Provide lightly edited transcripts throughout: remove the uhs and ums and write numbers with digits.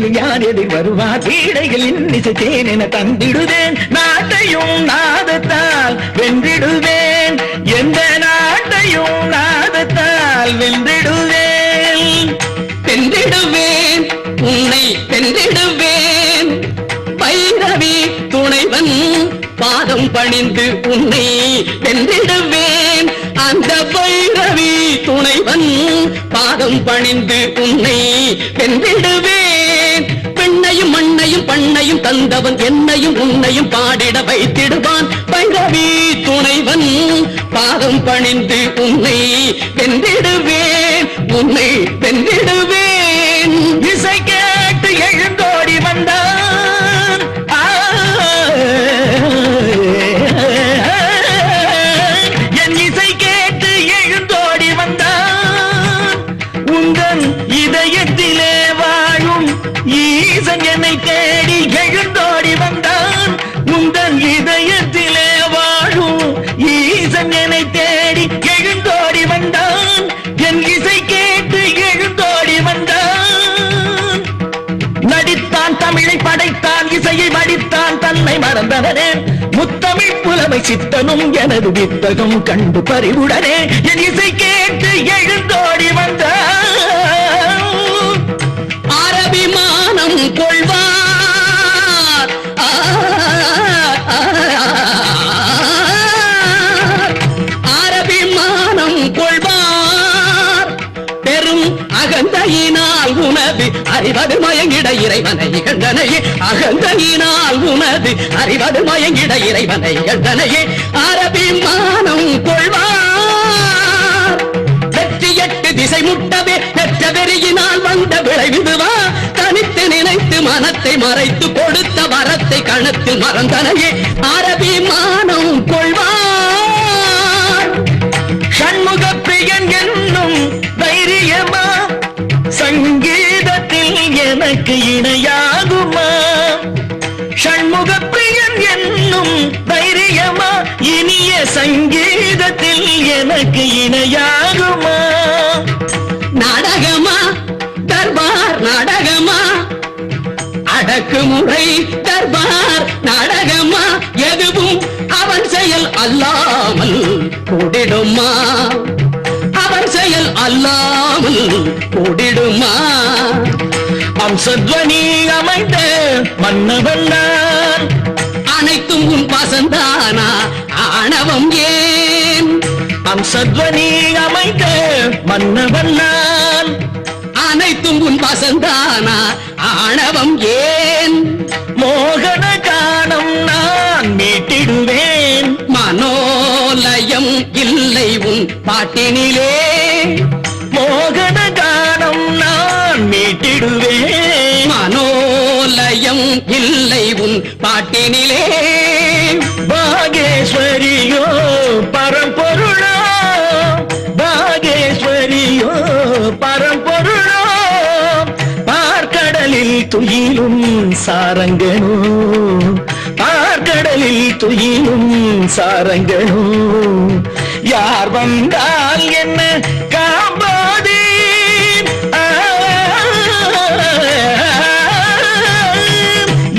மேலும் யார் எதிர் வருவார் பீடைகள் இன்னிசைத்தேன் என தந்திடுவேன் நாட்டையும் நாதத்தால் வென்றிடுவேன் எந்த நாட்டையும் நாதத்தால் வென்றிடுவேன் வென்றிடுவேன் உன்னை வென்றிடுவேன் பைரவி துணைவன் பாதம் பணிந்து உன்னை வென்றிடுவேன் அந்த பைரவி துணைவன் பாதம் பணிந்து உன்னை வென்றிடுவேன் பெண்ணையும் மண்ணையும் பண்ணையும் தந்தவன் என்னையும் உன்னையும் பாடிட வைத்திடுவான் பைரவி துணைவன் பாதம் பணிந்து உன்னை வென்றிடுவேன் உன்னை வென்றிடுவேன் இசை கேட்டு எழுந்தோடி வந்தான் என் இசை கேட்டு எழுந்தோடி வந்தான் உங்கள் இதயத்திலே வாழும் ஈசன் என்னை தேடி எழுந்தோடி வந்தான் உங்கள் இதயத்திலே வாழும் ஈசன் என்னை தேடி எழுந்தோடி வந்தான் என் இசை கேட்டு எழுந்தோடி வந்தான் நடித்தான் தமிழை படைத்தான் இசையை வடித்தான் தன்னை மறந்தவனே முத்தமிழ் புலமை சித்தனும் எனது வித்தகம் கண்டு பறிவுடனே என் இசை கேட்டு எழுந்தோடி வந்தான் அரபிமானம் கொள்வார் அரபிமானம் கொள்வார் பெரும் அகந்தையினால் உனது அறிவது மயங்கிட இறைவனை கண்டனையே அகந்தையினால் உனது அறிவது மயங்கிட இறைவனை கண்டனையே அரபிமானம் கொள்வார் வெற்றி எட்டு திசை முட்டவே பெற்ற வெறியினால் வந்த விளைவிதுவா தனித்து நினைத்து மனத்தை மறைத்து கொடுத்த வரத்தை கணத்தில் மறந்தனையே அரபிமானம் கொள்வார் சண்முக பிரியன் என்னும் தைரியமா சங்கீதத்தில் எனக்கு இணையாகுமா சண்முக பிரியன் என்னும் தைரியமா இனிய சங்கீதத்தில் எனக்கு இணையாகுமா நாடகமா தர்பார் நாடகமா அடக்குமுறை தர்பார் நாடகமா எதுவும் அவன் செயல் அல்லாமல் கூடிடுமா அவன் செயல் அல்லாமல் கூடிடுமா அம்சத்வனி அமைந்த மன்னவன் நான் அனைத்தும் உன் வசந்தானா ஆணவம் ஏன் அம்சத்வனி அமைந்த மன்னவன் நான் அனைத்தும் உன் வசந்தானா ஆணவம் ஏன் மோகன காணம் நான் மீட்டிடுவேன் மனோலயம் இல்லை உன் பாட்டினிலே மோகன காணம் நான் மீட்டிடுவேன் மனோலயம் இல்லை உன் பாட்டினிலே பாகேஸ்வரியோ பரம்பொருளோ பாகேஸ்வரியோ பரம்பொருளோ பார்க்கடலில் துயிலும் சாரங்கனோ பார்க்கடலில் துயிலும் சாரங்கனோ யார் வந்தால் என்ன காம்பாதே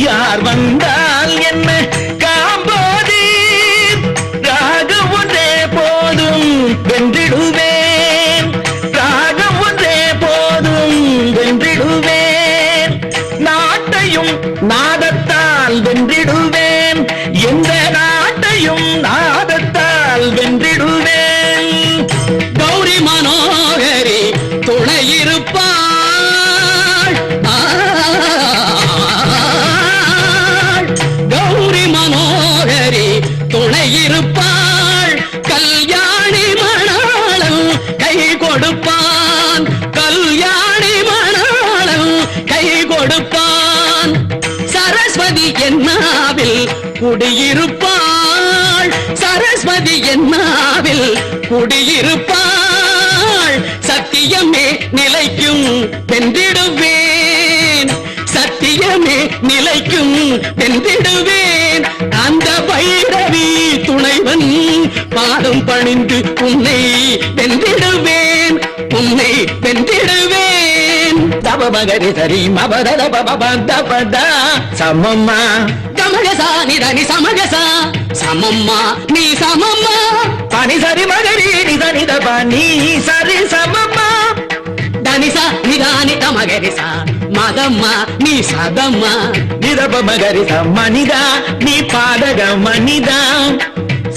யார் வந்தால் என்ன காம்பாதே ராகம் ஒன்றே போதும் வென்றிடுவேன் ராகம் ஒன்றே போதும் வென்றிடுவேன் நாட்டையும் நாதத்தால் வென்றிடுவேன் எந்த நாட்டையும் நாதத்தால் வென்றிடுவேன் கௌரி மனோகரி துணையிருப்பாள் கௌரி மனோகரி துணையிருப்பாள் கல்யாணி மணாளன் கை கொடுப்பான் கல்யாணி மணாளன் கை கொடுப்பான் சரஸ்வதி என்னாவில் குடியிருப்பாள் சரஸ்வதி என்னாவில் குடியிருப்பாள் சத்தியமே நிலைக்கும் வென்றிடுவேன் சத்தியமே நிலைக்கும் வென்றிடுவேன் அந்த பைரவி துணைவன் பாதம் பணிந்து உன்னை வென்றிடுவேன் உன்னை வென்றிடுவேன் தவ மகரி சரி மபத பத சமம்மா கமகசா நிதனி சமகசா சமம்மா நீ சமம்மா பனி சரி மகரி நித பனி சரி சமம்மா தனிசா நிதானி தமகரிசா மதம்மா நீ சதம்மா நிதப மகரி மனிதா நீ பாடக மனிதா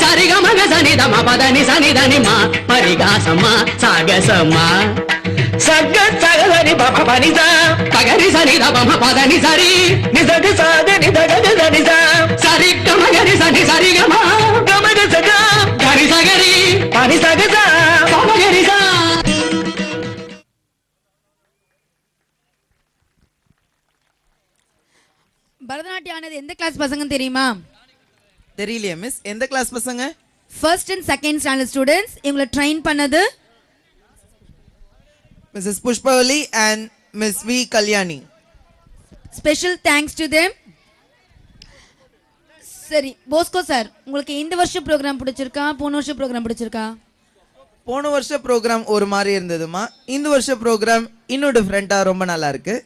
சரிகமக சனிதம பதனி சனிதனிமா பரிகாசம்மா சாகசம்மா சக சகரி பப பனிதா பகரி சனிதம பதனி சரி நிசக சாத நிதக தனிதா சரி கமகரி சனி சரிகமா கமக சகா கரி சகரி பனி சகசா பமகரிசா. பரதநாட்டியம் ஆனது எந்த கிளாஸ் பசங்க தெரியுமா? தெரியலையா மிஸ்? எந்த கிளாஸ் பசங்க? First and second standard students. இவங்களை ட்ரெயின் பண்ணது Mrs. Pushpavali and Miss V. Kalyani. Special thanks to them. சரி போஸ்கோ சார், உங்களுக்கு இந்த வருஷம் ப்ரோக்ராம் பிடிச்சிருக்கா போன வருஷம் ப்ரோக்ராம் பிடிச்சிருக்கா? போன வருஷ ப்ரோக்ராம் ஒரு மாதிரி இருந்ததுமா, இந்த வருஷ ப்ரோக்ராம் இன்னும் டிஃப்ரெண்டா ரொம்ப நல்லா இருக்கு.